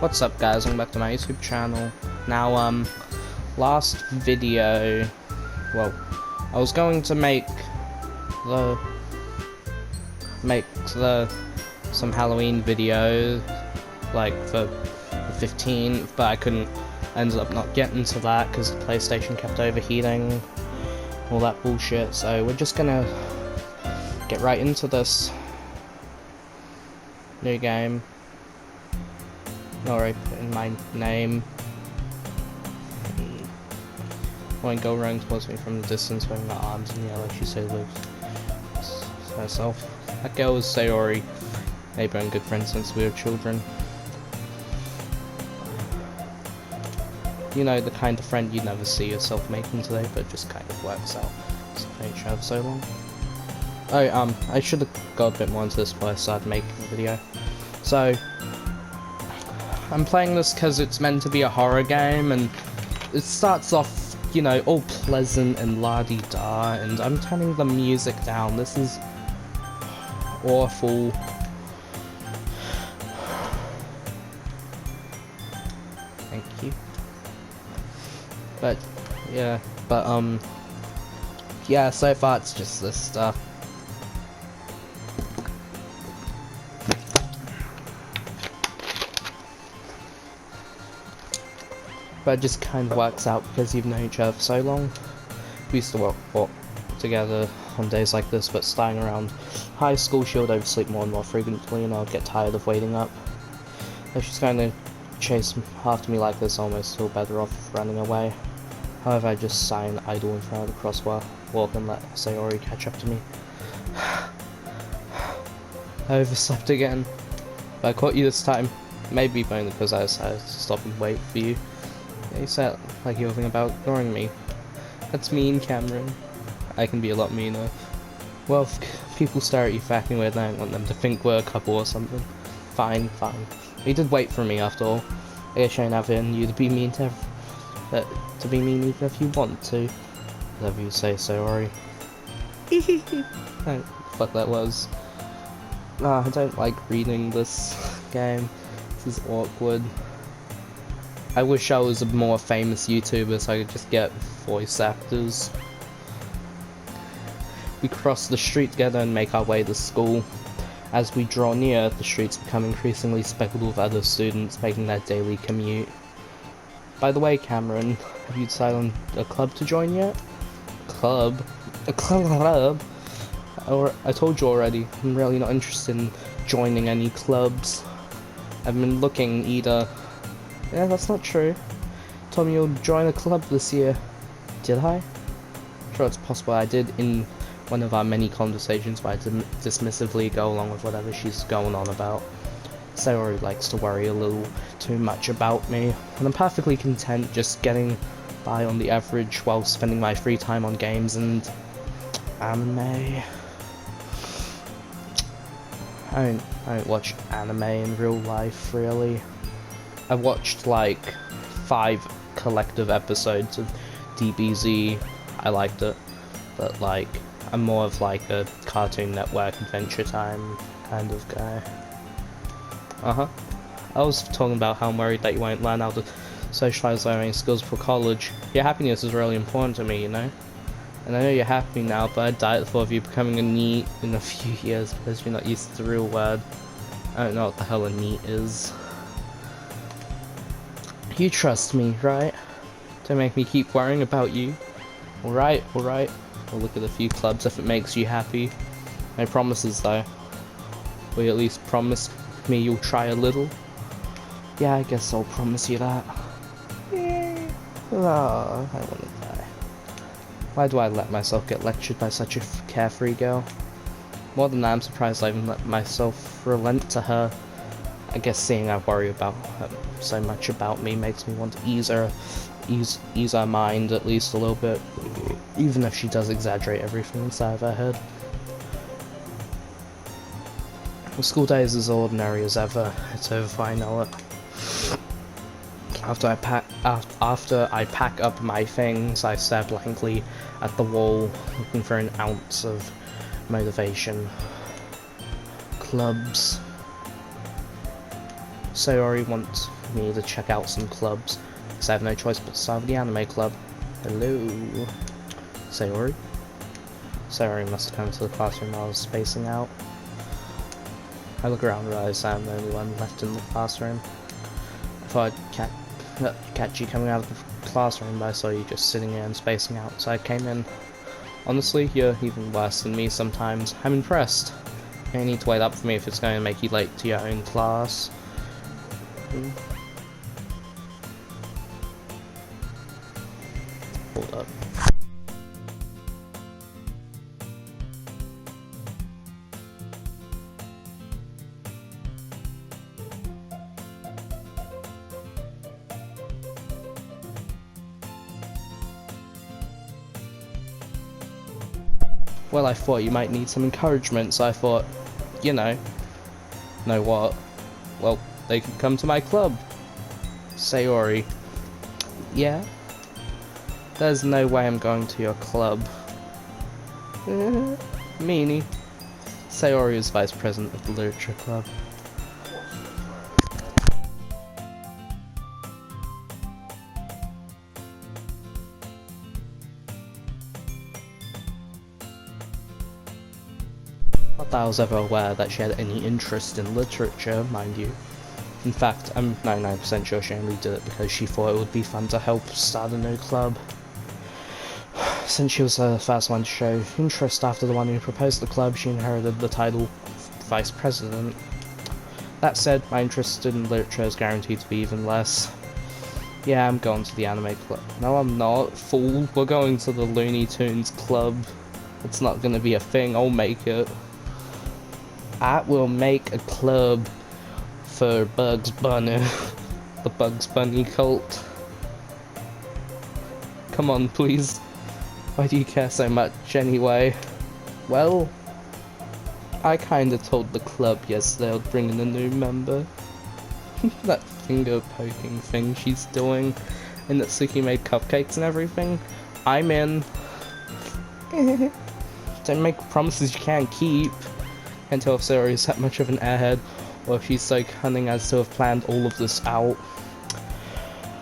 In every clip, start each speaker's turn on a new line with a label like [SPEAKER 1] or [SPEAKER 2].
[SPEAKER 1] What's up guys, welcome back to my YouTube channel. Now last video, well, I was going to make some Halloween video like for the 15th, but I ended up not getting to that because the PlayStation kept overheating, all that bullshit, so we're just gonna get right into this new game. Alright, put in my name. When go running towards me from the distance, waving her arms in yellow, she salutes herself. That girl is Sayori. They've been good friends since we were children. You know, the kind of friend you never see yourself making today, but just kind of works out. So known each other so long. Oh, I should have got a bit more into this before I started making the video. So, I'm playing this because it's meant to be a horror game, and it starts off, you know, all pleasant and la-di-da, and I'm turning the music down. This is awful. Thank you. But, yeah, yeah, so far it's just this stuff. But it just kind of works out because you've known each other for so long. We used to walk together on days like this, but starting around high school, she would oversleep more and more frequently, and I would get tired of waiting up. If she's going to chase after me like this, I almost feel better off running away. However, I just sigh and idle in front of the crosswalk and let Sayori catch up to me. I overslept again. But I caught you this time. Maybe only because I decided to stop and wait for you. You said like you were thinking about ignoring me. That's mean, Cameron. I can be a lot meaner. Well, if people stare at you for acting weird, I don't want them to think we're a couple or something. Fine. You did wait for me after all. I guess I ain't having you to be mean to be mean even if you want to. Whatever you say, sorry. Fuck that was. Nah, I don't like reading this game. This is awkward. I wish I was a more famous YouTuber so I could just get voice actors. We cross the street together and make our way to school. As we draw near, the streets become increasingly speckled with other students making their daily commute. By the way, Cameron, have you decided on a club to join yet? Club? A club? I told you already, I'm really not interested in joining any clubs. I've been looking either... Yeah, that's not true. Told me you'll join a club this year. Did I? Sure, it's possible I did in one of our many conversations, but I dismissively go along with whatever she's going on about. Sayori likes to worry a little too much about me, and I'm perfectly content just getting by on the average while spending my free time on games and anime. I don't watch anime in real life, really. I watched like 5 collective episodes of DBZ. I liked it, but like I'm more of like a Cartoon Network Adventure Time kind of guy. I was talking about how I'm worried that you won't learn how to socialize learning skills for college. Your happiness is really important to me, you know? And I know you're happy now, but I doubt the thought of you becoming a NEET in a few years because you're not used to the real word. I don't know what the hell a NEET is. You trust me, right? Don't make me keep worrying about you. Alright. We'll look at a few clubs if it makes you happy. No promises though. Will you at least promise me you'll try a little? Yeah, I guess I'll promise you that. Yeah. Oh, I wanna die. Why do I let myself get lectured by such a carefree girl? More than that, I'm surprised I even let myself relent to her. I guess seeing I worry about her so much about me makes me want to ease her mind at least a little bit, even if she does exaggerate everything inside of her head. The school day is as ordinary as ever. It's over before I know it. After I pack up my things, I stare blankly at the wall, looking for an ounce of motivation. Clubs. Sayori wants me to check out some clubs, because I have no choice but to start with the anime club. Hello? Sayori? Sayori must have come to the classroom while I was spacing out. I look around and realize I'm the only one left in the classroom. I thought I'd catch you coming out of the classroom, but I saw you just sitting there and spacing out, so I came in. Honestly, you're even worse than me sometimes. I'm impressed. You need to wait up for me if it's going to make you late to your own class. Hold up. Well, I thought you might need some encouragement, so I thought, you know what? Well, they could come to my club. Sayori. Yeah? There's no way I'm going to your club. Meanie. Sayori is vice president of the literature club. Not that I was ever aware that she had any interest in literature, mind you. In fact, I'm 99% sure she only did it because she thought it would be fun to help start a new club. Since she was the first one to show interest after the one who proposed the club, she inherited the title Vice President. That said, my interest in literature is guaranteed to be even less. Yeah, I'm going to the anime club. No, I'm not, fool. We're going to the Looney Tunes club. It's not gonna be a thing, I'll make it. I will make a club for Bugs Bunny. The Bugs Bunny cult. Come on, please. Why do you care so much anyway? Well, I kinda told the club yesterday I'd bring in a new member. That finger poking thing she's doing, and that Suki made cupcakes and everything. I'm in. Don't make promises you can't keep. Can't tell if Sayori is that much of an airhead, or if she's so cunning as to have planned all of this out.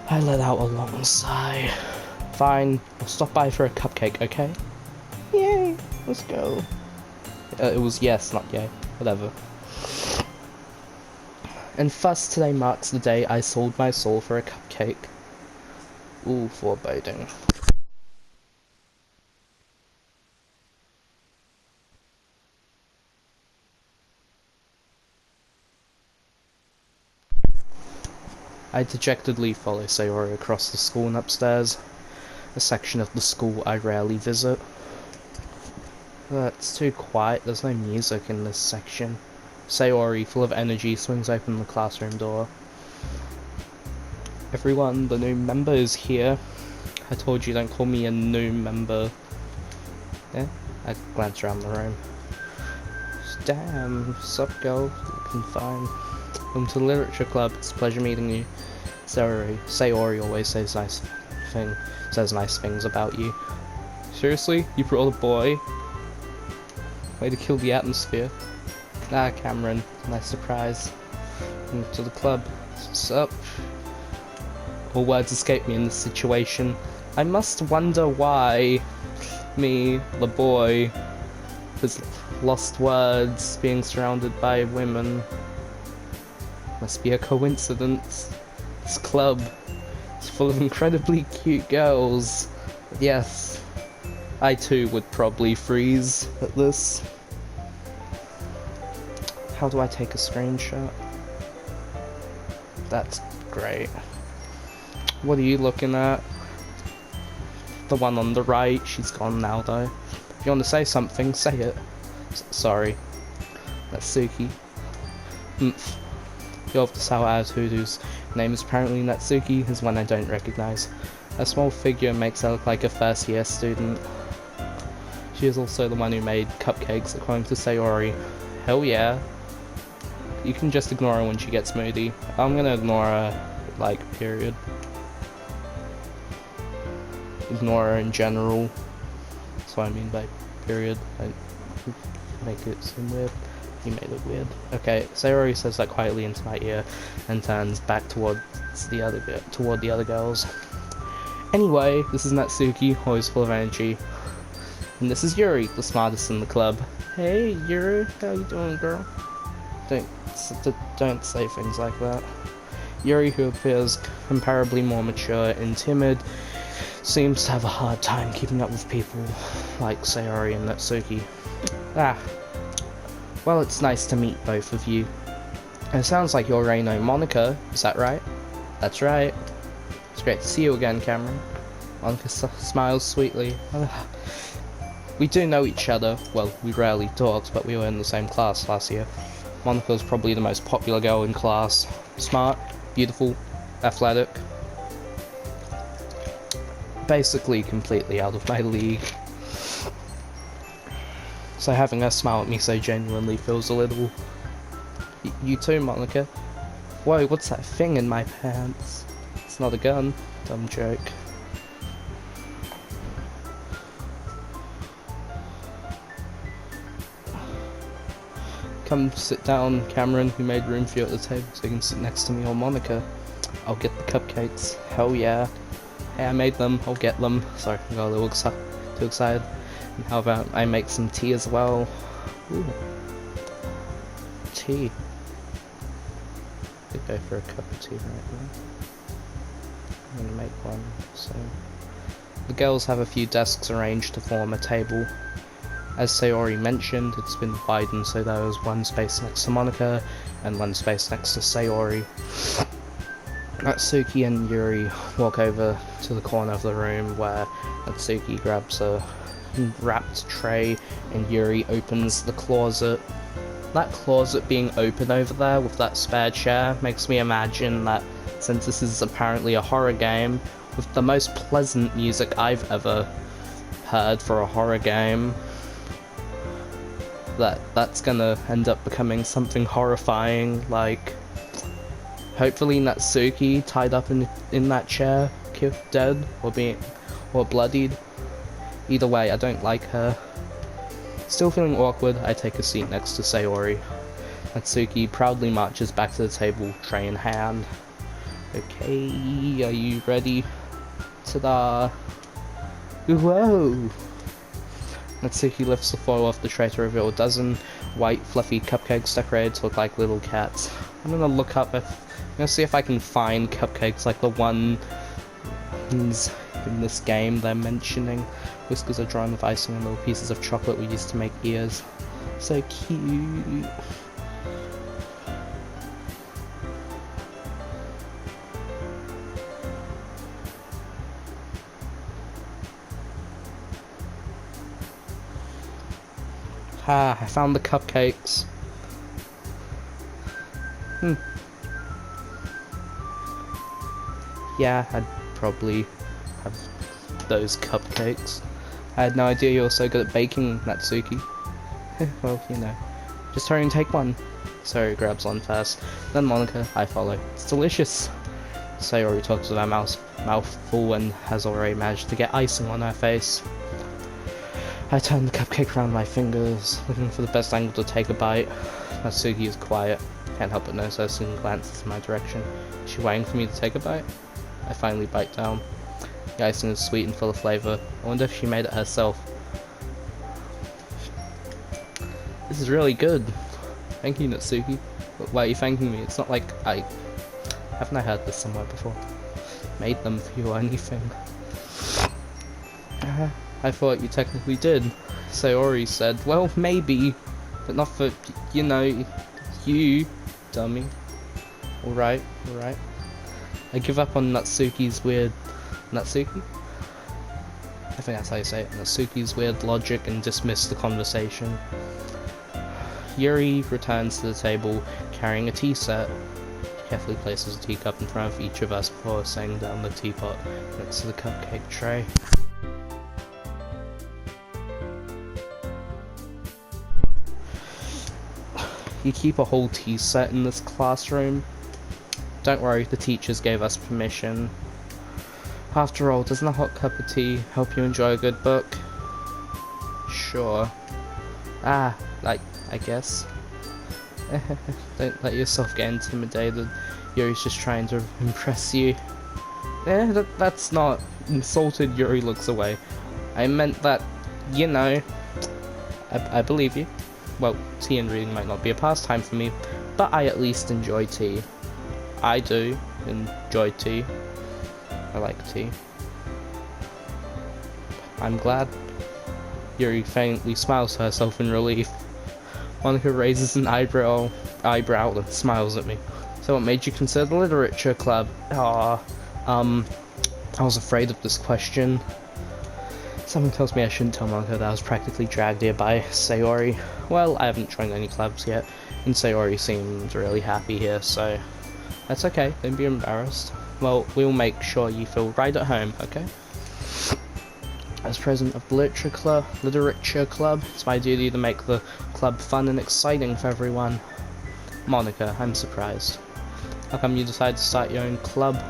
[SPEAKER 1] I let out a long sigh. Fine, I'll stop by for a cupcake, okay? Yay, let's go. It was yes, not yay. Whatever. And thus today marks the day I sold my soul for a cupcake. Ooh, foreboding. I dejectedly follow Sayori across the school and upstairs, a section of the school I rarely visit. It's too quiet, there's no music in this section. Sayori, full of energy, swings open the classroom door. Everyone, the new member is here. I told you don't call me a new member. Yeah? I glance around the room. Damn, sup girl, looking fine. Welcome to the literature club, it's a pleasure meeting you. Sayori always says nice things about you. Seriously? You brought a boy? Way to kill the atmosphere. Ah, Cameron, nice surprise. Welcome to the club. What's up? All words escape me in this situation. I must wonder why me, the boy, has lost words being surrounded by women. Must be a coincidence. This club is full of incredibly cute girls. But yes, I too would probably freeze at this. How do I take a screenshot? That's great. What are you looking at? The one on the right. She's gone now though. If you want to say something, say it. Sorry. That's Suki. You're of the sour attitude whose name is apparently Natsuki is one I don't recognise. Her small figure makes her look like a first year student. She is also the one who made cupcakes according to Sayori. Hell yeah. You can just ignore her when she gets moody. I'm gonna ignore her, like, period. Ignore her in general. That's what I mean by period. I make it seem weird. He made it weird. Okay, Sayori says that quietly into my ear and turns back toward the other girls. Anyway, this is Natsuki, always full of energy. And this is Yuri, the smartest in the club. Hey Yuri, how you doing, girl? Don't say things like that. Yuri, who appears comparably more mature and timid, seems to have a hard time keeping up with people like Sayori and Natsuki. Well, it's nice to meet both of you. It sounds like you're Reino Monica, is that right? That's right. It's great to see you again, Cameron. Monica smiles sweetly. We do know each other. Well, we rarely talked, but we were in the same class last year. Monica's probably the most popular girl in class. Smart, beautiful, athletic. Basically completely out of my league. So having her smile at me so genuinely feels a little... You too, Monica? Whoa, what's that thing in my pants? It's not a gun. Dumb joke. Come sit down, Cameron, who made room for you at the table so you can sit next to me or Monica. I'll get the cupcakes. Hell yeah. Hey, I made them. I'll get them. Sorry, I got a little too excited. And how about I make some tea as well? Ooh. Tea. Could go for a cup of tea right now. I'm gonna make one. So the girls have a few desks arranged to form a table. As Sayori mentioned, it's been widened so there was one space next to Monica and one space next to Sayori. Natsuki and Yuri walk over to the corner of the room where Natsuki grabs a wrapped tray and Yuri opens the closet. That closet being open over there with that spare chair makes me imagine that since this is apparently a horror game, with the most pleasant music I've ever heard for a horror game, that's gonna end up becoming something horrifying, like hopefully Natsuki tied up in that chair, dead or bloodied. Either way, I don't like her. Still feeling awkward, I take a seat next to Sayori. Natsuki proudly marches back to the table, tray in hand. Okay, are you ready? Ta-da! Whoa! Natsuki lifts the foil off the tray to reveal a dozen white, fluffy cupcakes decorated to look like little cats. I'm gonna look up I'm gonna see if I can find cupcakes like the ones in this game they're mentioning. Whiskers are drawn with icing and little pieces of chocolate we used to make ears. So cute. Ah, I found the cupcakes. Yeah, I'd probably have those cupcakes. I had no idea you were so good at baking, Natsuki. Well, you know. Just hurry and take one. Sayori grabs one first, then Monica, I follow. It's delicious. Sayori talks with her mouth full and has already managed to get icing on her face. I turn the cupcake around my fingers, looking for the best angle to take a bite. Natsuki is quiet. Can't help but notice her soon glances in my direction. Is she waiting for me to take a bite? I finally bite down. The icing is sweet and full of flavour. I wonder if she made it herself. This is really good. Thank you, Natsuki. Why are you thanking me? It's not like haven't I heard this somewhere before? Made them for you or anything. I thought you technically did. Sayori said, well, maybe, but not for, you know, you, dummy. Alright, alright. I give up on Natsuki's weird... Natsuki? I think that's how you say it. Natsuki's weird logic and dismiss the conversation. Yuri returns to the table carrying a tea set. She carefully places a teacup in front of each of us before setting down the teapot next to the cupcake tray. You keep a whole tea set in this classroom? Don't worry, the teachers gave us permission. After all, doesn't a hot cup of tea help you enjoy a good book? Sure. I guess. Don't let yourself get intimidated. Yuri's just trying to impress you. That's not insulted. Yuri looks away. I meant that, you know, I believe you. Well, tea and reading might not be a pastime for me, but I at least enjoy tea. I do enjoy tea. I like tea. I'm glad. Yuri faintly smiles to herself in relief. Monika raises an eyebrow and smiles at me. So what made you consider the literature club? I was afraid of this question. Something tells me I shouldn't tell Monika that I was practically dragged here by Sayori. Well, I haven't joined any clubs yet, and Sayori seems really happy here, so that's okay, don't be embarrassed. Well, we'll make sure you feel right at home, okay? As president of the literature club, it's my duty to make the club fun and exciting for everyone. Monika, I'm surprised. How come you decided to start your own club?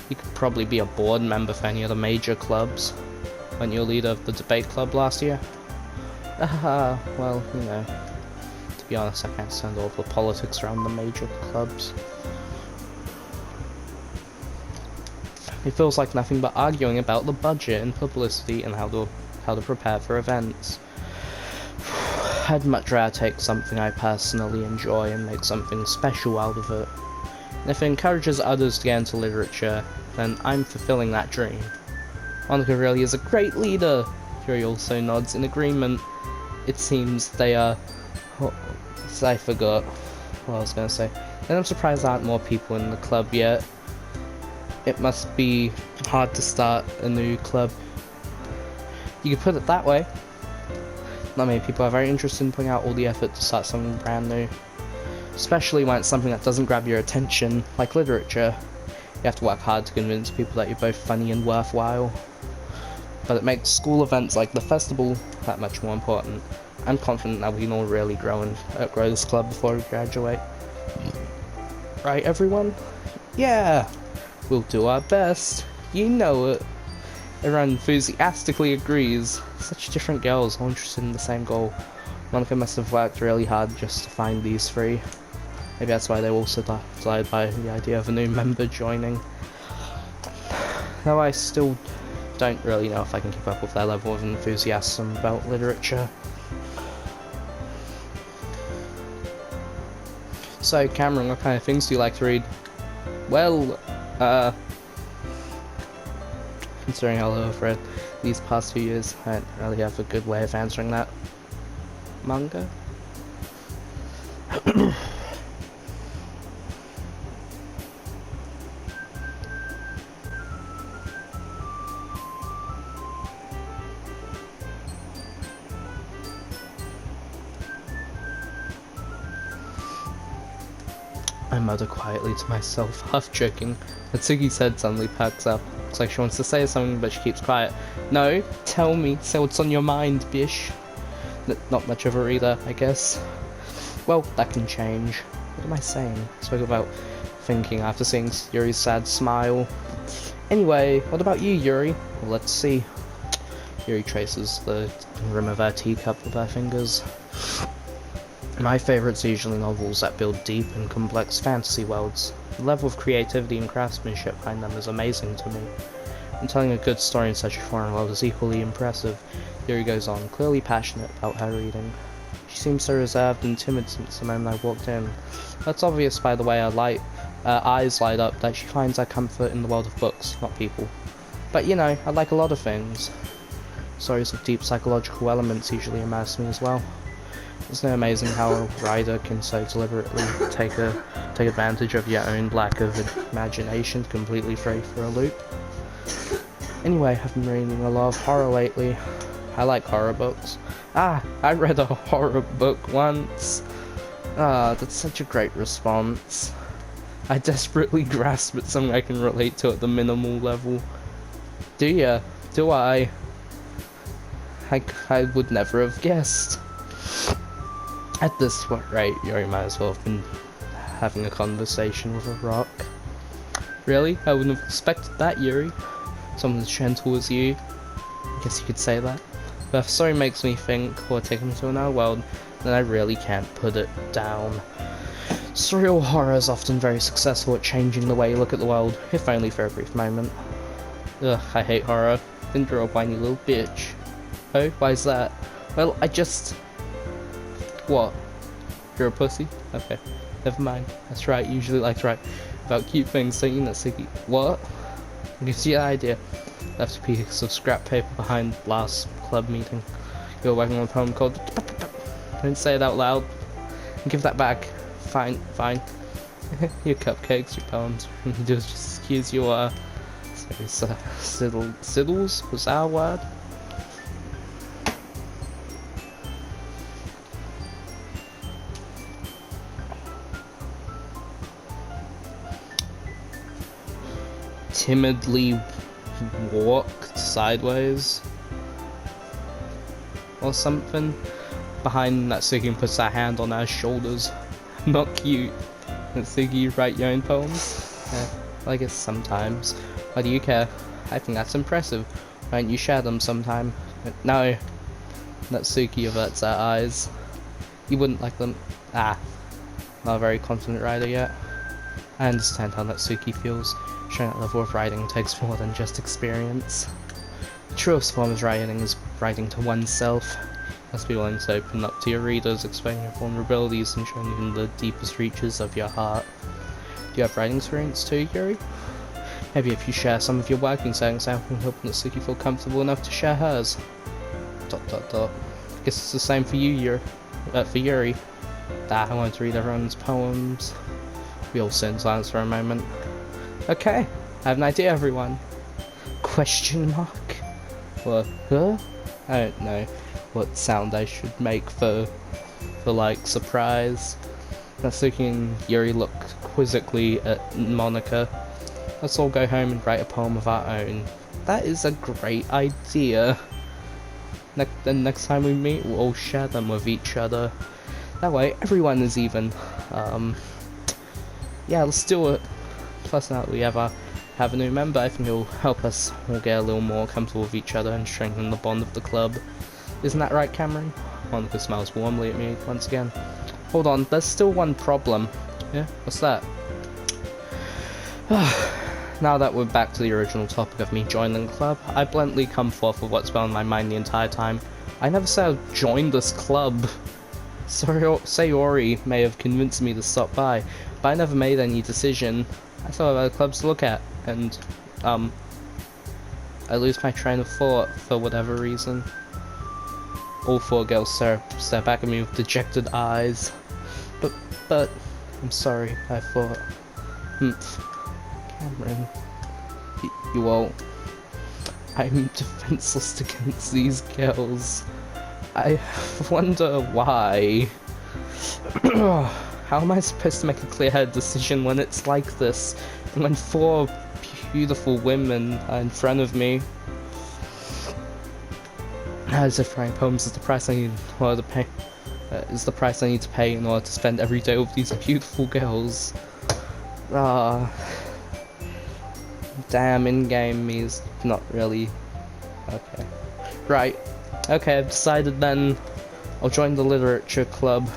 [SPEAKER 1] You could probably be a board member for any of the major clubs. Weren't you a leader of the debate club last year? Well, you know, to be honest, I can't stand all the politics around the major clubs. It feels like nothing but arguing about the budget and publicity and how to prepare for events. I'd much rather take something I personally enjoy and make something special out of it. And if it encourages others to get into literature, then I'm fulfilling that dream. Monika really is a great leader! Yuri also nods in agreement. It seems they are... Oh, I forgot what I was going to say. And I'm surprised there aren't more people in the club yet. It must be hard to start a new club. You could put it that way. Not many people are very interested in putting out all the effort to start something brand new. Especially when it's something that doesn't grab your attention, like literature. You have to work hard to convince people that you're both funny and worthwhile. But it makes school events like the festival that much more important. I'm confident that we can all really grow this club before we graduate. Right, everyone? Yeah! We'll do our best. You know it. Everyone enthusiastically agrees. Such different girls, all interested in the same goal. Monika must have worked really hard just to find these three. Maybe that's why they were also decided by the idea of a new member joining. Though I still don't really know if I can keep up with their level of enthusiasm about literature. So, Cameron, what kind of things do you like to read? Well, considering how little I've read these past few years, I don't really have a good way of answering that. Manga? I mutter quietly to myself, half joking. Natsuki's head suddenly perks up. Looks like she wants to say something, but she keeps quiet. No, tell me, say what's on your mind, bish. Not much of a reader, I guess. Well, that can change. What am I saying? I spoke about thinking after seeing Yuri's sad smile. Anyway, what about you, Yuri? Well, let's see. Yuri traces the rim of her teacup with her fingers. My favourites are usually novels that build deep and complex fantasy worlds. The level of creativity and craftsmanship behind them is amazing to me. And telling a good story in such a foreign world is equally impressive. Yuri goes on, clearly passionate about her reading. She seems so reserved and timid since the moment I walked in. That's obvious by the way her eyes light up that she finds her comfort in the world of books, not people. But you know, I like a lot of things. Stories with deep psychological elements usually immerse me as well. Isn't it amazing how a writer can so deliberately take advantage of your own lack of imagination to completely throw you for a loop? Anyway, I've been reading a lot of horror lately. I like horror books. I read a horror book once. That's such a great response. I desperately grasp at something I can relate to at the minimal level. Do ya? Do I? I would never have guessed. At this rate, Yuri might as well have been having a conversation with a rock. Really? I wouldn't have expected that, Yuri. Someone as gentle as you. I guess you could say that. But if story makes me think or take me to another world, and I really can't put it down. Surreal horror is often very successful at changing the way you look at the world, if only for a brief moment. Ugh, I hate horror. Think you're a whiny little bitch. Oh, why is that? Well, I just... What? You're a pussy? Okay, never mind. That's right, you usually like to write about cute things, so you know, Siggy. What? Gives you the idea. Left a piece of scrap paper behind last club meeting. You're working on a poem called... Don't say it out loud. Give that back. Fine, fine. Your cupcakes, your poems. You do is just excuse your, siddles was our word? Timidly walked sideways or something. Behind that, Siggy puts her hand on our shoulders. Not cute. And Siggy, write your own poems? Yeah, well, I guess sometimes. Why do you care? I think that's impressive. Why don't you share them sometime? No. That Suki averts her eyes. You wouldn't like them. Ah. Not a very confident writer yet. I understand how Natsuki feels. Showing that level of writing takes more than just experience. The truest form of writing is writing to oneself. You must be willing to open up to your readers, explaining your vulnerabilities and showing even the deepest reaches of your heart. Do you have writing experience too, Yuri? Maybe if you share some of your working settings, I can help Natsuki feel comfortable enough to share hers. ... Guess it's the same for you, Yuri. I wanted to read everyone's poems. We all sit in silence for a moment. Okay, I have an idea, everyone. Question mark? What? Huh? I don't know what sound I should make for like, surprise. Natsuki and Yuri look quizzically at Monica. Let's all go home and write a poem of our own. That is a great idea. Then next time we meet, we'll all share them with each other. That way, everyone is even. Yeah, let's do it. Plus, now that we have a new member, I think it'll help us all get a little more comfortable with each other and strengthen the bond of the club. Isn't that right, Cameron? Monica smiles warmly at me once again. Hold on, there's still one problem. Yeah, what's that? Now that we're back to the original topic of me joining the club, I bluntly come forth with what's been on my mind the entire time. I never said I'd join this club. Sayori may have convinced me to stop by, but I never made any decision. I saw other clubs to look at, and, I lose my train of thought for whatever reason. All four girls stare back at me with dejected eyes. But, I'm sorry, I thought. Cameron, you won't. I'm defenseless against these girls. I wonder why. How am I supposed to make a clear-headed decision when it's like this? And when four beautiful women are in front of me? As if writing poems is the price I need in order to pay. Is the price I need to pay in order to spend every day with these beautiful girls. Damn, in-game me is not really... Okay. Right. Okay, I've decided then. I'll join the literature club.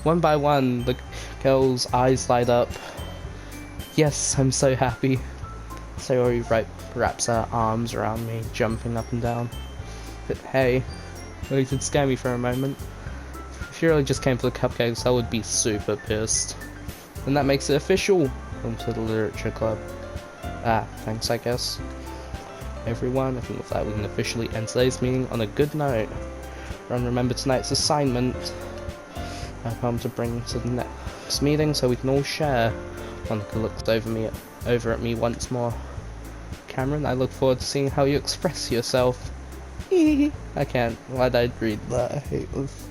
[SPEAKER 1] One by one, the girl's eyes light up. Yes, I'm so happy. Sayori wraps her arms around me, jumping up and down. But hey, well, you did scare me for a moment. If you really just came for the cupcakes, I would be super pissed. And that makes it official. Welcome to the literature club. Thanks, I guess. Everyone, I think with that we can officially end today's meeting on a good note. Remember tonight's assignment. I have home to bring to the next meeting so we can all share. Monica looks over at me once more. Cameron, I look forward to seeing how you express yourself. I can't. Why'd I read that? I hate this.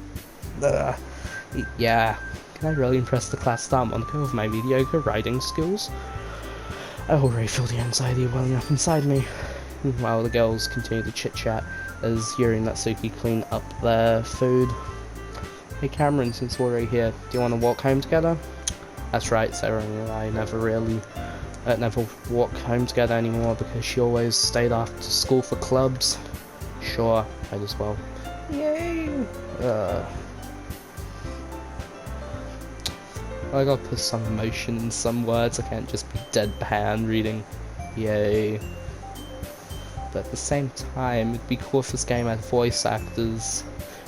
[SPEAKER 1] Yeah. Can I really impress the class star Monica with my mediocre writing skills? I already feel the anxiety welling up inside me. While the girls continue to chit-chat as Yuri and Natsuki clean up their food. Hey Cameron, since we're already here, do you want to walk home together? That's right, Sarah and I never walk home together anymore because she always stayed after school for clubs. Sure, might as well. Yay! I gotta put some emotion in some words. I can't just be deadpan reading yay. But at the same time, it'd be cool if this game had voice actors,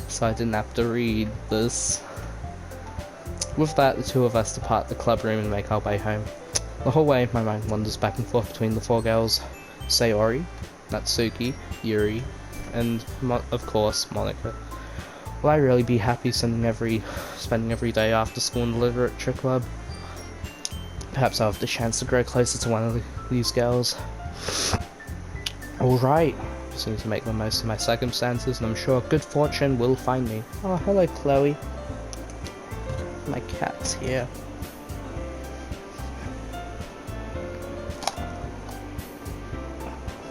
[SPEAKER 1] so I didn't have to read this. With that, the two of us depart the club room and make our way home. The whole way, my mind wanders back and forth between the four girls: Sayori, Natsuki, Yuri, and, of course, Monica. Will I really be happy spending every day after school in the literature club? Perhaps I'll have the chance to grow closer to one of these girls. Alright, just need to make the most of my circumstances, and I'm sure good fortune will find me. Oh, hello, Chloe. My cat's here.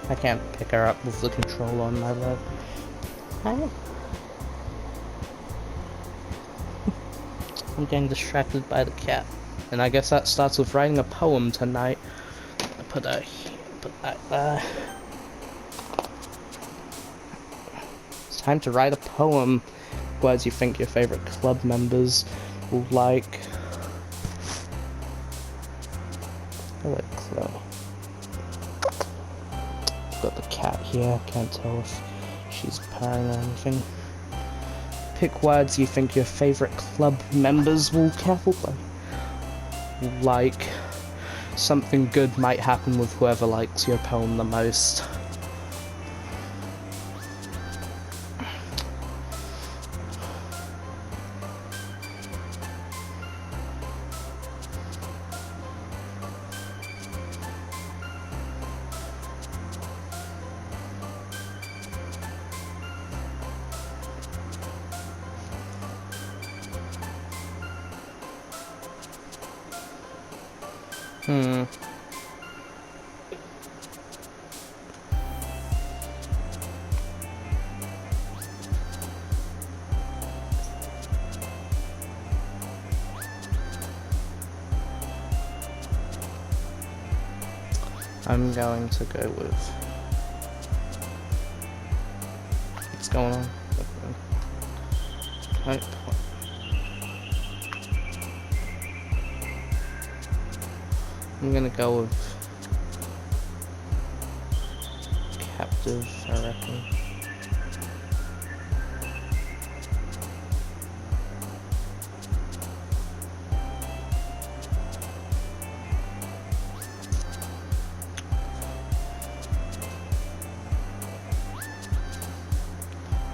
[SPEAKER 1] I can't pick her up with the controller on my leg. Hi. I'm getting distracted by the cat. And I guess that starts with writing a poem tonight. I put that there. It's time to write a poem. Words you think your favorite club members will like. Hello, Chloe. Got the cat here. Can't tell if she's purring or anything. Pick words you think your favorite club members will like. Something good might happen with whoever likes your poem the most. I'm going to go with... What's going on? Type. I'm gonna go with captive, I reckon.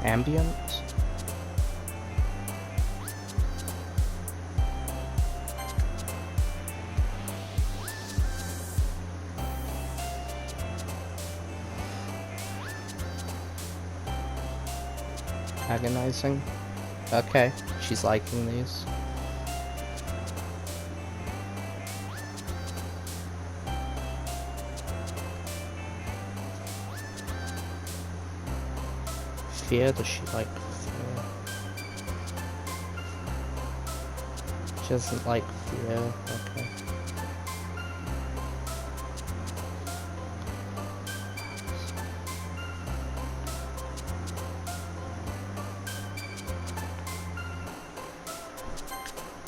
[SPEAKER 1] Ambient? Agonizing? Okay, she's liking these. Fear? Does she like fear? She doesn't like fear, okay.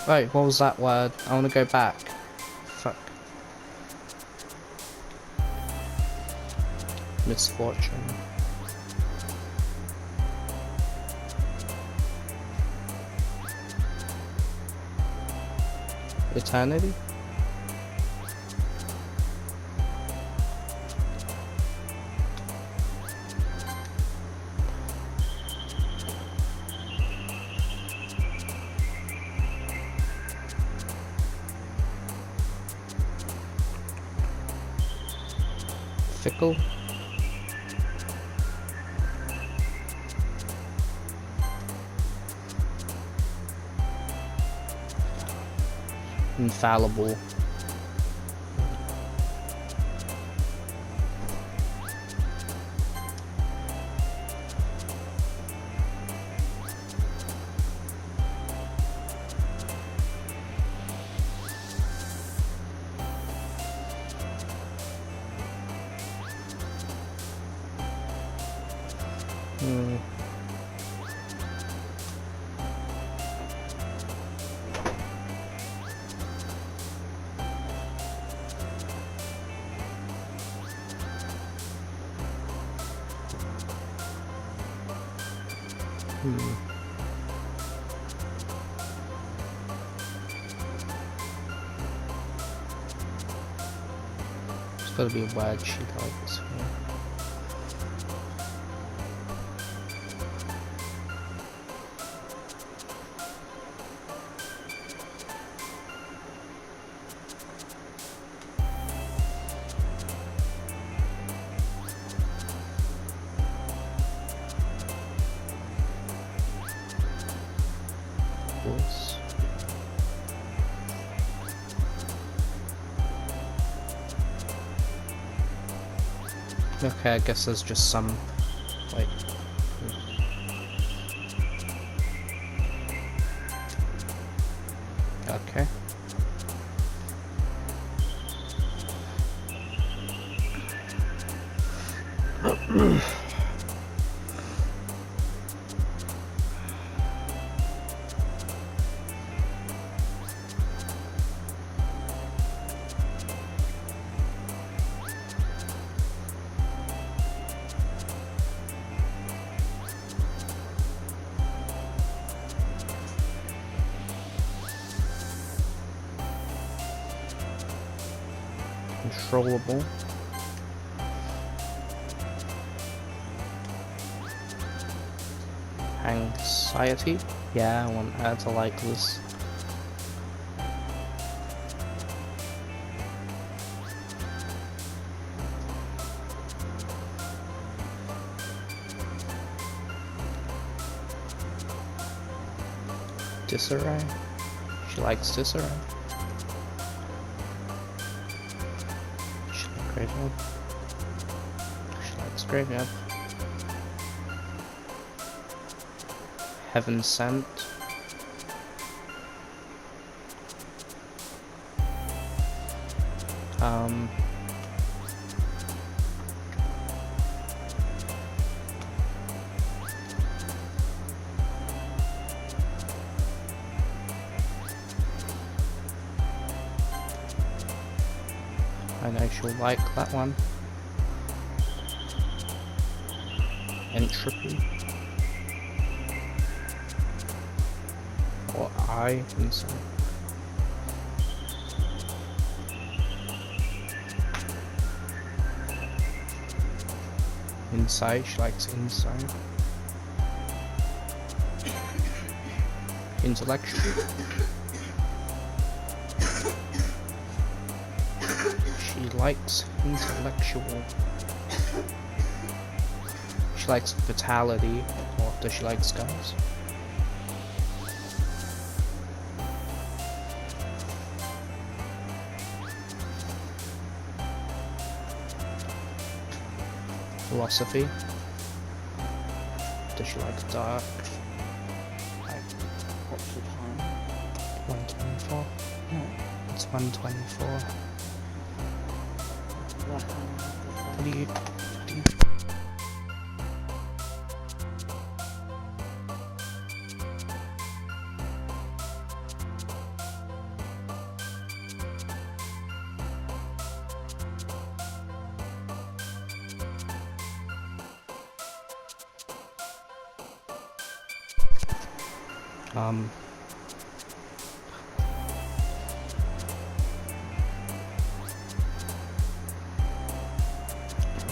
[SPEAKER 1] Wait, what was that word? I wanna go back. Fuck. Misfortune. Eternity? Fickle? Infallible. There's gotta be a word she likes here. Okay, I guess there's just some, like... Okay. Controllable. Anxiety? Yeah, I want her to like this. Disarray? She likes disarray. Graveyard. She likes graveyard. Heaven Sent. I know she'll like that one. Entropy. Or Insight. Insight, she likes insight. Intellectual. She likes intellectual. She likes vitality, or does she like scars? Philosophy. Does she like dark?
[SPEAKER 2] What's the time?
[SPEAKER 1] 124.
[SPEAKER 2] No.
[SPEAKER 1] It's 124. What do you...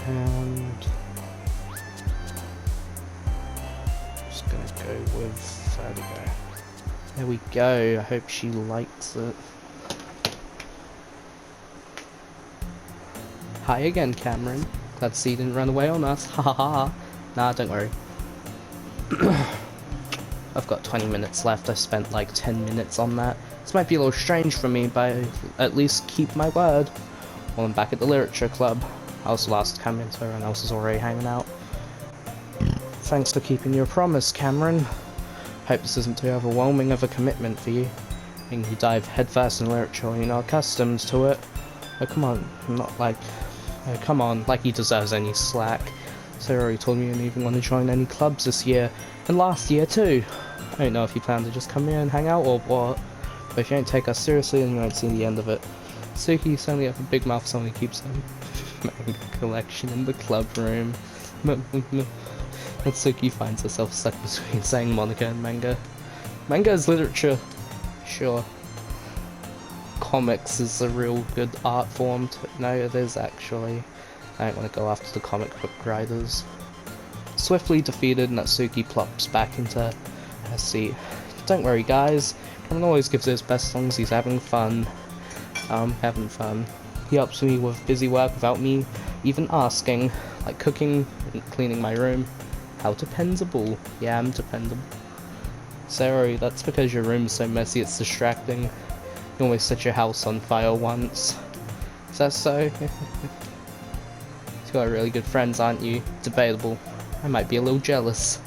[SPEAKER 1] and just gonna go with Vertigo. There we go. I hope she likes it. Hi again, Cameron. Glad to see you didn't run away on us. Ha ha ha. Nah, don't worry. I've got 20 minutes left. I spent like 10 minutes on that. This might be a little strange for me, but I at least keep my word. Well, I'm back at the Literature Club. I was last Cameron, so everyone else is already hanging out. Thanks for keeping your promise, Cameron. Hope this isn't too overwhelming of a commitment for you. Making you dive headfirst in literature when you're not accustomed to it. Oh, come on. Not like... Oh, come on. Like he deserves any slack. Sarah already told me you didn't even want to join any clubs this year. And last year, too. I don't know if you plan to just come here and hang out or what. But if you don't take us seriously, then you won't see the end of it. Suki, you certainly have a big mouth, someone who keeps a manga collection in the club room. Natsuki finds herself stuck between saying manga and manga. Manga is literature, sure. Comics is a real good art form. No, it is actually. I don't want to go after the comic book writers. Swiftly defeated, Natsuki plops back into her seat. Don't worry, guys. Cameron always gives it his best as long as he's having fun. Having fun. He helps me with busy work without me even asking, like cooking and cleaning my room. How dependable. Yeah, I'm dependable. Sorry, that's because your room's so messy it's distracting. You almost set your house on fire once. Is that so? You've got really good friends, aren't you? Debatable. I might be a little jealous.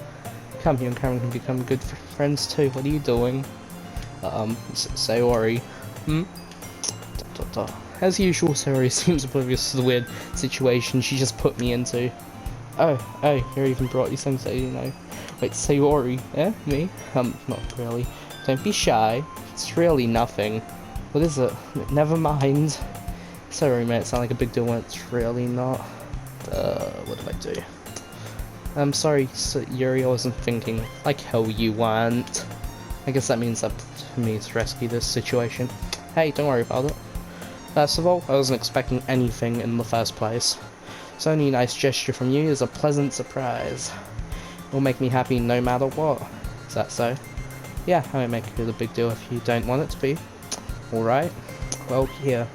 [SPEAKER 1] Come here and Cameron can become good friends too. What are you doing? Sayori. As usual, Sayori seems oblivious to the weird situation she just put me into. Oh, here even brought you something, you know. Wait, Sayori? Eh? Me? Not really. Don't be shy. It's really nothing. What is it? Never mind. Sayori made it sound like a big deal when it's really not. What do I do? I'm sorry, Yuri, I wasn't thinking. Like how you want. I guess that means up to me to rescue this situation. Hey, don't worry about it. First of all, I wasn't expecting anything in the first place. So any nice gesture from you is a pleasant surprise. It will make me happy no matter what. Is that so? Yeah, I won't make it a big deal if you don't want it to be. Alright. Well, here.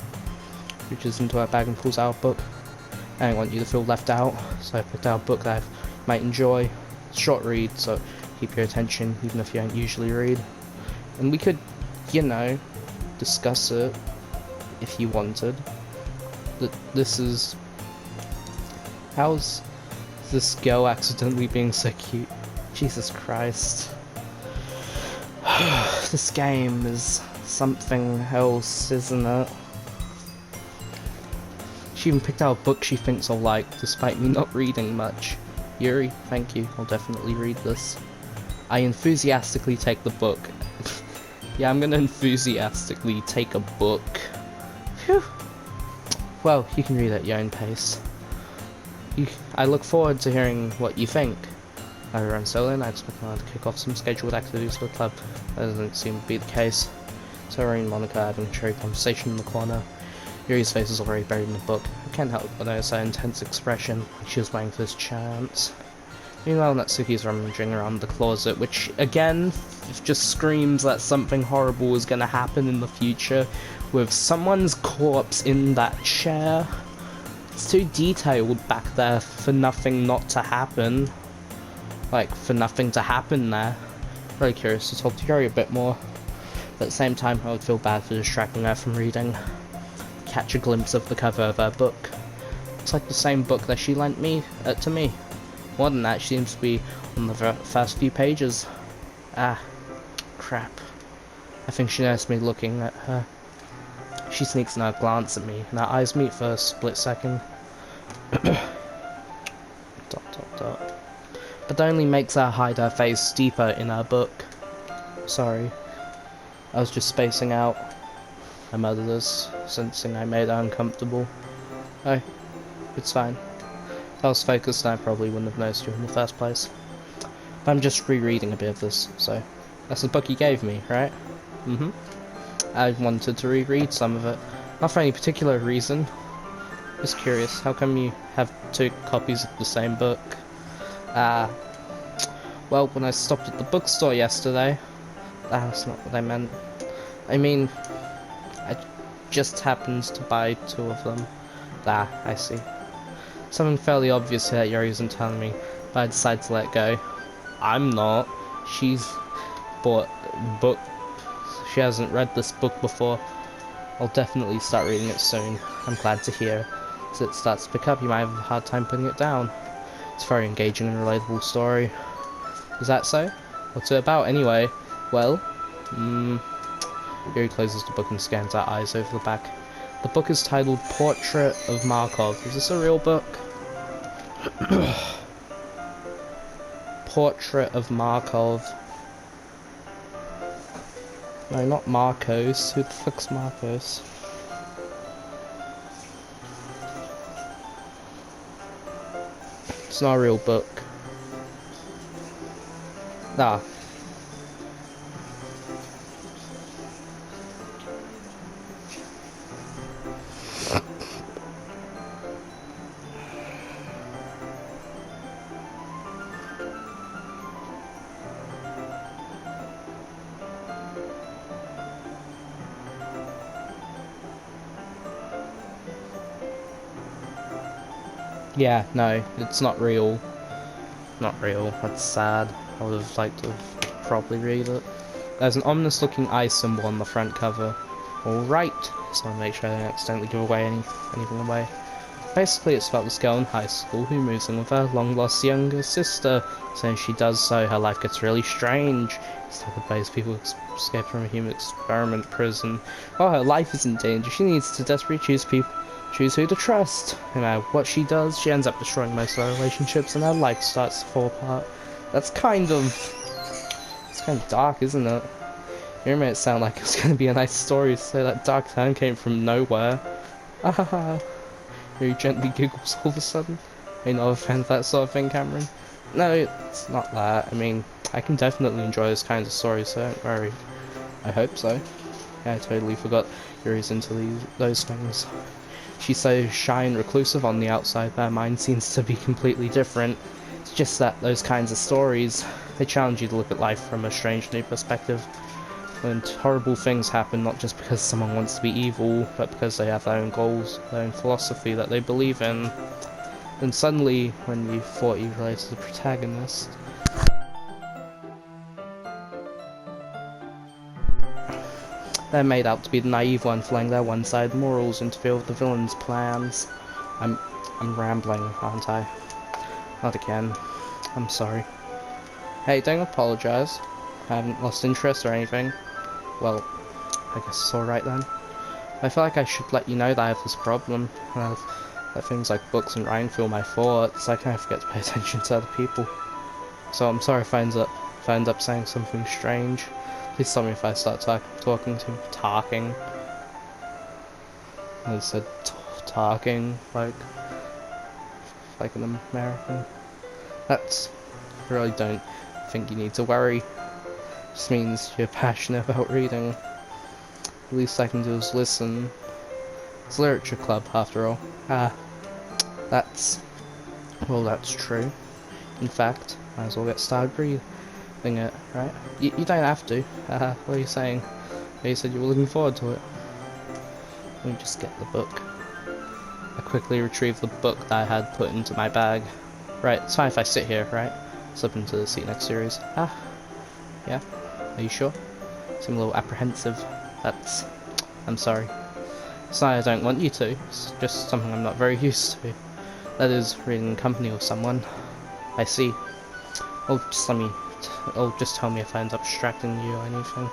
[SPEAKER 1] Reaches into her bag and pulls out a book. I don't want you to feel left out, so I picked out a book that I might enjoy. It's a short read, so keep your attention even if you don't usually read. And we could, you know, discuss it if you wanted. This is... How's this girl accidentally being so cute? Jesus Christ. This game is something else, isn't it? She even picked out a book she thinks I'll like, despite me not reading much. Yuri, thank you, I'll definitely read this. I enthusiastically take the book. Yeah, I'm gonna enthusiastically take a book. Phew. Well, you can read at your own pace. I look forward to hearing what you think. Over on Solon, I expect Lana to kick off some scheduled activities for the club. That doesn't seem to be the case. Sayori and Monica are having a cheery conversation in the corner. Yuri's face is already buried in the book. I can't help but notice her intense expression, like she was waiting for this chance. Meanwhile, Natsuki's rummaging around the closet, which, again, just screams that something horrible is gonna happen in the future, with someone's corpse in that chair. It's too detailed back there for nothing not to happen. Like, for nothing to happen there. Very curious to talk to Yuri a bit more. But at the same time, I would feel bad for distracting her from reading. Catch a glimpse of the cover of her book. It's like the same book that she lent me, to me. More than that, she seems to be on the first few pages. Ah, crap. I think she noticed me looking at her. She sneaks another glance at me, and our eyes meet for a split second. But that only makes her hide her face deeper in her book. Sorry. I was just spacing out. I muttered this, sensing I made her uncomfortable. Oh, it's fine. If I was focused, I probably wouldn't have noticed you in the first place. But I'm just rereading a bit of this, so... That's the book you gave me, right? I wanted to reread some of it. Not for any particular reason. Just curious, how come you have 2 copies of the same book? Well, when I stopped at the bookstore yesterday... That's not what I meant. I mean... I just happened to buy 2 of them. I see. Something fairly obvious here that Yuri isn't telling me, but I decided to let go. I'm not. She's bought a book. She hasn't read this book before. I'll definitely start reading it soon. I'm glad to hear. As it starts to pick up, you might have a hard time putting it down. It's a very engaging and relatable story. Is that so? What's it about, anyway? Well, Yuri closes the book and scans her eyes over the back. The book is titled Portrait of Markov. Is this a real book? Portrait of Markov. No, not Marcos. Who the fuck's Marcos? It's not a real book. Ah. Yeah, no, it's not real. Not real. That's sad. I would have liked to have probably read it. There's an ominous looking eye symbol on the front cover. Alright, so I'll make sure I don't accidentally give away anything away. Basically, it's about this girl in high school who moves in with her long-lost younger sister. So as she does so, her life gets really strange. It's like the base people escape from a human experiment prison. While her life is in danger, she needs to desperately choose who to trust. No matter what she does, she ends up destroying most of her relationships, and her life starts to fall apart. It's kind of dark, isn't it? You made it sound like it was going to be a nice story, so that dark turn came from nowhere. Ah. He gently giggles all of a sudden. Are you not a fan of that sort of thing, Cameron? No, it's not that. I mean, I can definitely enjoy those kinds of stories, so don't worry. I hope so. Yeah, I totally forgot Yuri's into those things. She's so shy and reclusive on the outside, but her mind seems to be completely different. It's just that those kinds of stories, they challenge you to look at life from a strange new perspective. And horrible things happen not just because someone wants to be evil, but because they have their own goals, their own philosophy that they believe in. Then suddenly, when you thought you related to the protagonist, they're made out to be the naive one, flaying their one-sided morals to interfere with the villain's plans. I'm rambling, aren't I? Not again. I'm sorry. Hey, don't apologize. I haven't lost interest or anything. Well, I guess it's alright then. I feel like I should let you know that I have this problem. That things like books and writing fill my thoughts. I kind of forget to pay attention to other people. So I'm sorry if I end up saying something strange. Please tell me if I start talking. I said talking like an American. I really don't think you need to worry. Just means you're passionate about reading. The least I can do is listen. It's a literature club, after all. That's true. In fact, might as well get started reading it, right? You don't have to. What are you saying? You said you were looking forward to it. Let me just get the book. I quickly retrieved the book that I had put into my bag. Right, it's fine if I sit here, right? Slip into the seat next series. Yeah? Are you sure? Seem a little apprehensive. I'm sorry. It's not I don't want you to, it's just something I'm not very used to. That is, reading in company with someone. I see. Just tell me if I end up distracting you or anything.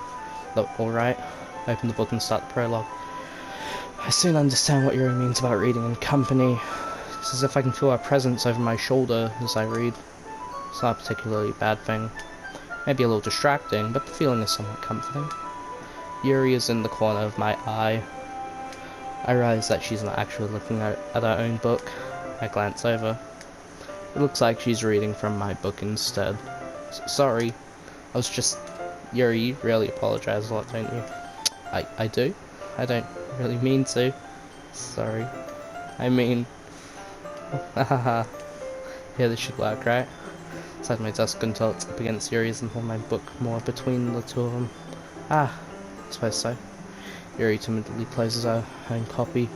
[SPEAKER 1] Look, alright. Open the book and start the prologue. I soon understand what Yuri means about reading in company. It's as if I can feel her presence over my shoulder as I read. It's not a particularly bad thing. Maybe a little distracting, but the feeling is somewhat comforting. Yuri is in the corner of my eye. I realize that she's not actually looking at her own book. I glance over. It looks like she's reading from my book instead. Sorry. I was just... Yuri, you really apologize a lot, don't you? I do? I don't really mean to. Sorry. I mean... Hahaha. Yeah, this should work, right? Inside my desk until it's up against Yuri's and hold my book more between the two of them. I suppose so. Yuri timidly closes her own copy.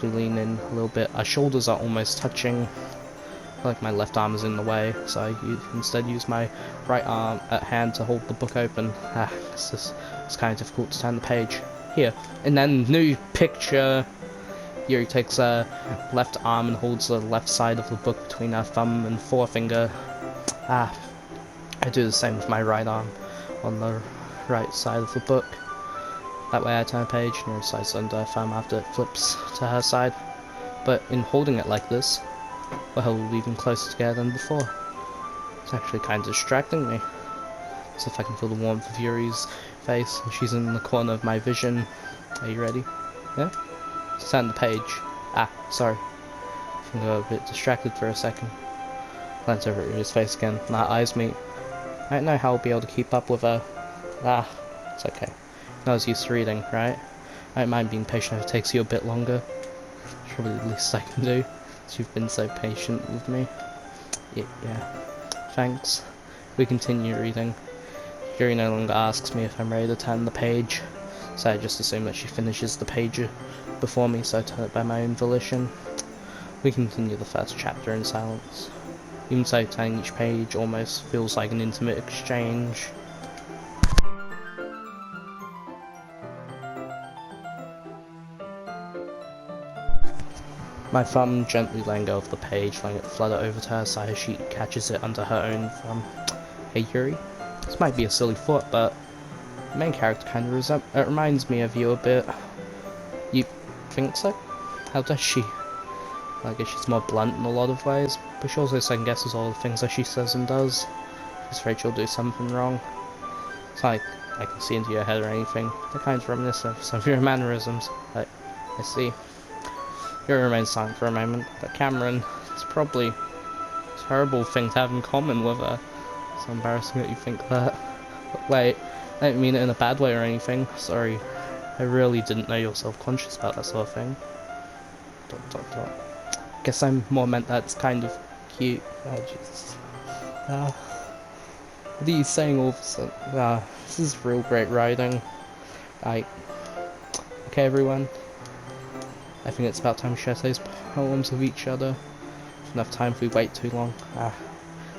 [SPEAKER 1] We lean in a little bit. Our shoulders are almost touching. I feel like my left arm is in the way, so I instead use my right arm at hand to hold the book open. It's kind of difficult to turn the page. Here, and then new picture. Yuri takes her left arm and holds the left side of the book between her thumb and forefinger. I do the same with my right arm on the right side of the book. That way I turn a page and it slides under her thumb after it flips to her side. But in holding it like this, we're held even closer together than before. It's actually kind of distracting me. So if I can feel the warmth of Yuri's face, and she's in the corner of my vision. Are you ready? Yeah? Let's turn the page. Sorry. I got a bit distracted for a second. Glance over at Yuri's face again, and our eyes meet. I don't know how I'll be able to keep up with her. Ah, it's okay. I was used to reading, right? I don't mind being patient if it takes you a bit longer. It's probably the least I can do. You've been so patient with me. Yeah. Thanks. We continue reading. Yuri no longer asks me if I'm ready to turn the page, so I just assume that she finishes the page before me, so I turn it by my own volition. We continue the first chapter in silence. Even so, turning each page almost feels like an intimate exchange. My thumb gently letting go of the page, letting it flutter over to her side as she catches it under her own thumb. Hey Yuri, this might be a silly thought, but the main character kind of reminds me of you a bit. You think so? How does she? I guess she's more blunt in a lot of ways, but she also second guesses all the things that she says and does. She's afraid she'll do something wrong. It's like I can see into your head or anything. They're kind of reminiscent of some of your mannerisms. I see. Yuri remains silent for a moment, but Cameron, it's probably a terrible thing to have in common with her. It's so embarrassing that you think that. But wait, I don't mean it in a bad way or anything. Sorry, I really didn't know you're self-conscious about that sort of thing. ... Guess I more meant that's kind of cute. Oh, Jesus. What are you saying all of a sudden? This is real great writing. Okay, everyone. I think it's about time we share those poems with each other. Enough time if we wait too long.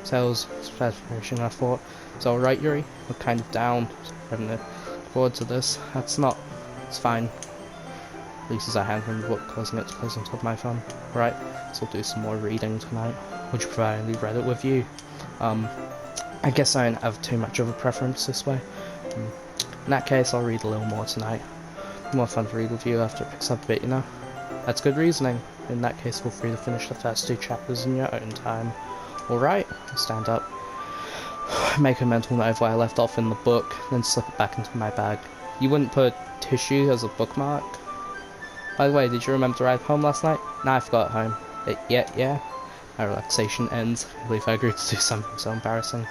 [SPEAKER 1] Sales preparation, I thought. It's alright, Yuri? We're kind of down. Having to look forward to this. It's fine. Releases her hand from the book, closing it to close on top of my thumb. Right, so I'll do some more reading tonight. Would you prefer I read it with you? I guess I don't have too much of a preference this way. In that case, I'll read a little more tonight. More fun to read with you after it picks up a bit, you know? That's good reasoning. In that case, feel free to finish the first 2 chapters in your own time. Alright, I'll stand up. Make a mental note of where I left off in the book, then slip it back into my bag. You wouldn't put tissue as a bookmark? By the way, did you remember to write home last night? Nah, I forgot at home. Yeah. My relaxation ends. I believe I agreed to do something so embarrassing.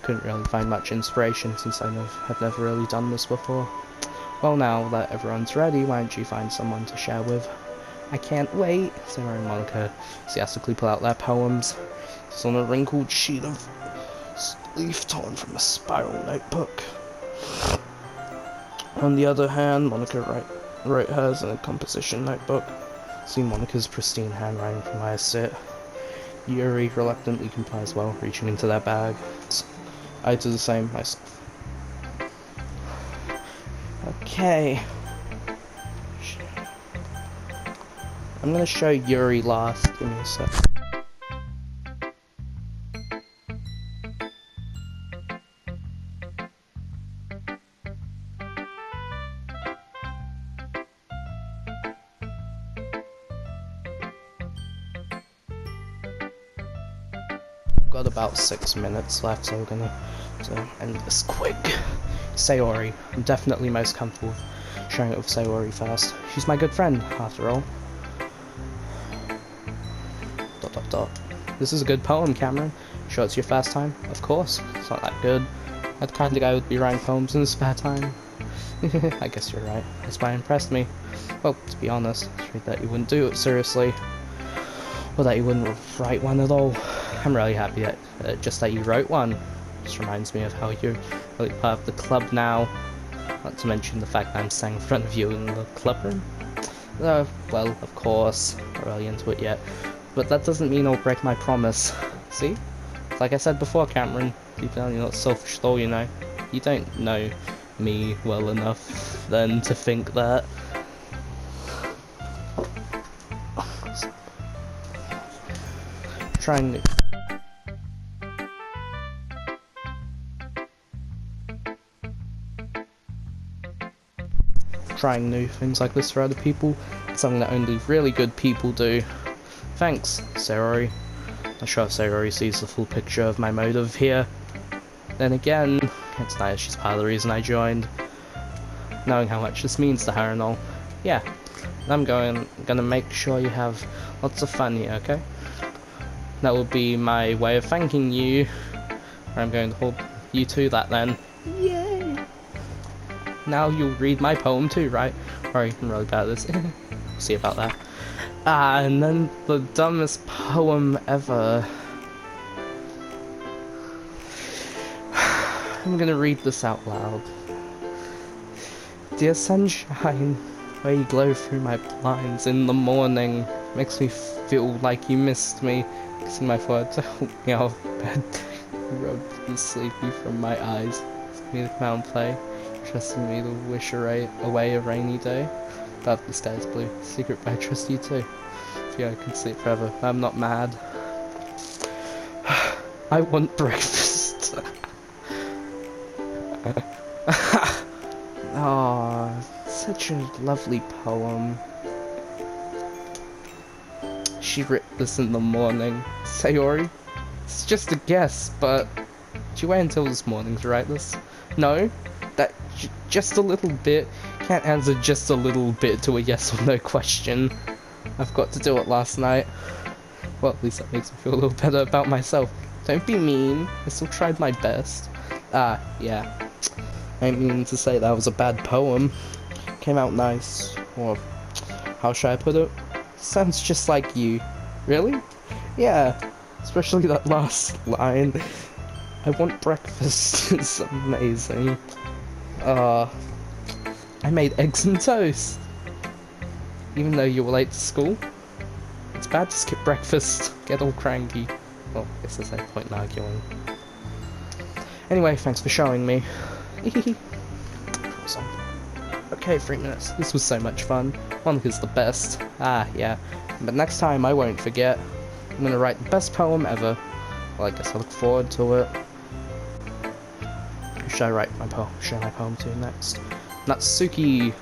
[SPEAKER 1] Couldn't really find much inspiration since I've never really done this before. Well, now that everyone's ready, why don't you find someone to share with? I can't wait. Sarah and Monica enthusiastically pull out their poems. It's on a wrinkled sheet of leaf torn from a spiral notebook. On the other hand, Monica wrote hers in a composition notebook. See Monica's pristine handwriting from where I sit. Yuri reluctantly complies while reaching into their bag. I do the same myself. Okay. I'm gonna show Yuri last. Give me a sec. Got about 6 minutes left, so we're gonna end this quick. Sayori. I'm definitely most comfortable sharing it with Sayori first. She's my good friend, after all. ... This is a good poem, Cameron. Sure it's your first time? Of course. It's not that good. I'm the kind of guy who would be writing poems in his spare time. I guess you're right. That's why it impressed me. Well, to be honest, I was afraid that you wouldn't do it seriously. Or that you wouldn't write one at all. I'm really happy that just that you wrote one. Just reminds me of how you're really part of the club now. Not to mention the fact that I'm standing in front of you in the club room. Well, of course, not really into it yet. But that doesn't mean I'll break my promise. See? Like I said before, Cameron, deep down you're not selfish at all, you know. You don't know me well enough then to think that. Trying new things like this for other people, it's something that only really good people do. Thanks, Sayori. I'm sure Sayori sees the full picture of my motive here. Then again, it's nice she's part of the reason I joined. Knowing how much this means to her and all. Yeah, I'm gonna make sure you have lots of fun here, okay? That will be my way of thanking you. I'm going to hold you too that then. Yay! Now you'll read my poem too, right? Sorry, I'm really bad at this. See about that. And then the dumbest poem ever. I'm gonna read this out loud. Dear sunshine, where you glow through my blinds in the morning, makes me feel like you missed me. Kissing my forehead to help me out of bed. You rub the sleepy from my eyes. Ask me to come out and play. Trusting me to wish away a rainy day. Above the sky is blue. Secret, but I trust you too. If you I can sleep forever. I'm not mad. I want breakfast. Oh, such a lovely poem. She wrote this in the morning. Sayori? It's just a guess, but did you wait until this morning to write this? No? That just a little bit. Can't answer just a little bit to a yes or no question. I've got to do it last night. Well, at least that makes me feel a little better about myself. Don't be mean. I still tried my best. Yeah. I didn't mean to say that was a bad poem. Came out nice. Or, how should I put it? Sounds just like you. Really? Yeah. Especially that last line. I want breakfast. It's amazing. I made eggs and toast. Even though you were late to school. It's bad to skip breakfast. Get all cranky. Well, I guess there's no point in arguing. Anyway, thanks for showing me. Okay, 3 minutes. This was so much fun. Monica's the best. Yeah. But next time I won't forget. I'm gonna write the best poem ever. Well, I guess I look forward to it. Who should I write my poem? Show my poem to next. Natsuki.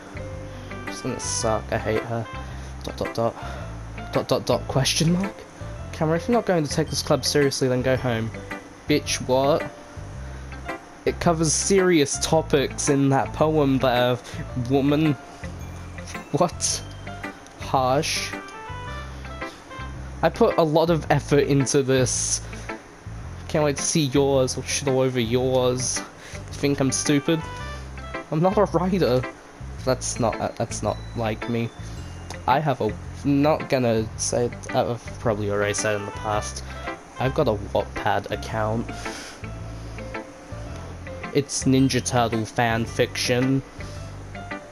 [SPEAKER 1] She's gonna suck. I hate her. ... question mark? Camera, if you're not going to take this club seriously, then go home. Bitch, what? It covers serious topics in that poem there, woman. What? Harsh. I put a lot of effort into this. Can't wait to see yours, or shit all over yours. You think I'm stupid? I'm not a writer. That's not like me. I have a... Not gonna say... I've probably already said in the past. I've got a Wattpad account. It's Ninja Turtle fan fiction.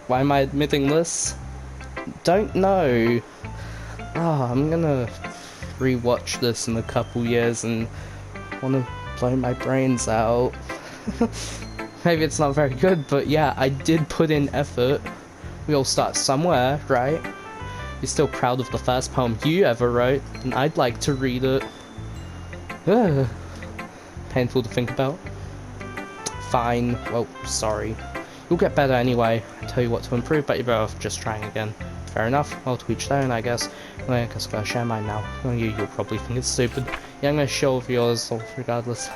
[SPEAKER 1] Why am I admitting this? Don't know. I'm gonna rewatch this in a couple years and wanna blow my brains out. Maybe it's not very good, but yeah, I did put in effort. We all start somewhere, right? You're still proud of the first poem you ever wrote, and I'd like to read it. Ugh. Painful to think about. Fine. Well, sorry. You'll get better anyway. I tell you what to improve, but you're better off just trying again. Fair enough. Well, to each their own, I guess. Well, I guess I'll share mine now. You'll probably think it's stupid. Yeah, I'm gonna show off yours, regardless.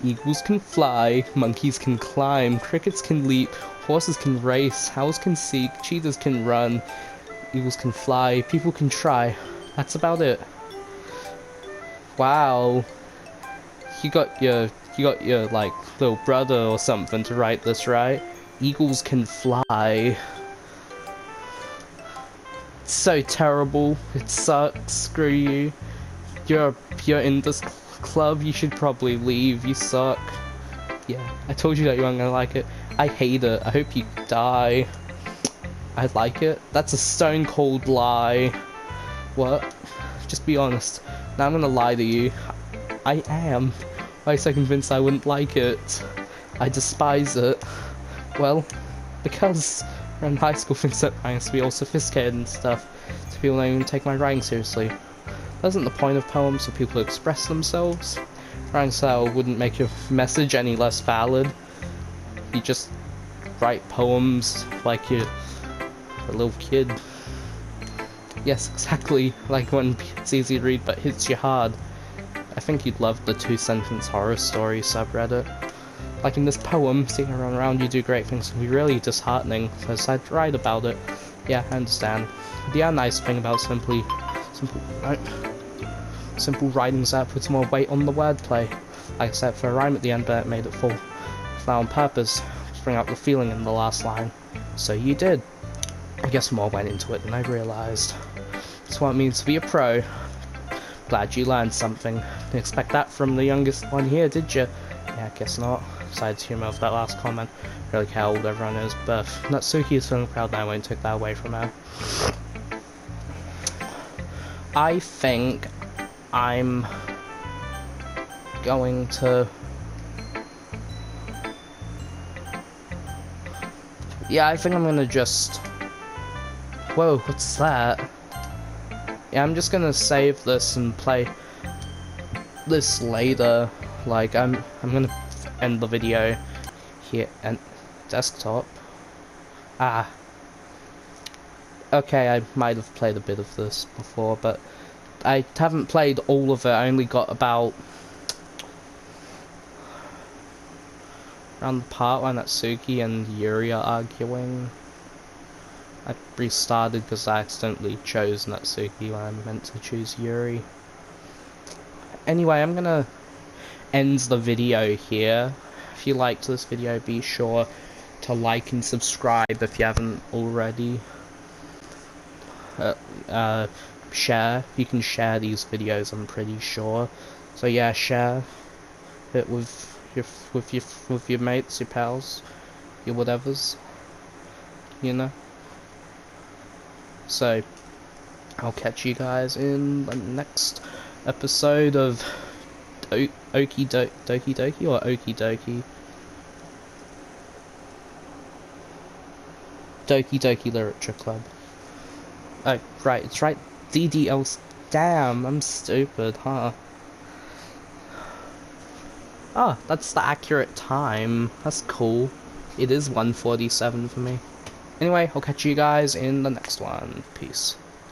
[SPEAKER 1] Eagles can fly, monkeys can climb, crickets can leap, horses can race, owls can seek, cheetahs can run, eagles can fly, people can try. That's about it. Wow. You got your like little brother or something to write this, right? Eagles can fly. It's so terrible. It sucks. Screw you. You're in this club. You should probably leave. You suck. Yeah, I told you that you weren't gonna like it. I hate it. I hope you die. I like it. That's a stone cold lie. What? Just be honest. Now I'm gonna lie to you. I am. Why so convinced I wouldn't like it? I despise it. Well, because we're in high school, things that writing to be all sophisticated and stuff, so people don't even take my writing seriously. That isn't the point of poems for people to express themselves. Writing style wouldn't make your message any less valid. You just write poems like you're a little kid. Yes, exactly, like when it's easy to read but hits you hard. I think you'd love the 2-sentence horror story subreddit. Like in this poem, seeing everyone around you do great things can be really disheartening, so I'd write about it. Yeah, I understand. The nice thing about simple, right? Simple writings that puts more weight on the wordplay. Like I said, for a rhyme at the end, but it made it full. That on purpose, to bring out the feeling in the last line. So you did. I guess more went into it than I realised. That's what it means to be a pro. Glad you learned something. Didn't expect that from the youngest one here, did you? Yeah, I guess not. Besides humor of that last comment. Really care how old everyone is, but Natsuki is feeling proud now, I won't take that away from her. I think I'm going to... Yeah, I think I'm gonna just... Whoa, what's that? Yeah, I'm just gonna save this and play this later. Like, I'm gonna end the video here and desktop. Ah. Okay, I might have played a bit of this before, but I haven't played all of it. I only got about around the part when Natsuki and Yuri are arguing. I restarted because I accidentally chose Natsuki when I meant to choose Yuri. Anyway, I'm gonna end the video here. If you liked this video, be sure to like and subscribe if you haven't already. Share. You can share these videos, I'm pretty sure. So yeah, share it with your mates, your pals, your whatevers. You know. So I'll catch you guys in the next episode of Doki Doki or Okie Doki? Doki Doki Literature Club. Oh, right, it's right. DDL. Damn, I'm stupid, huh? Ah, that's the accurate time. That's cool. It is 1:47 for me. Anyway, I'll catch you guys in the next one. Peace.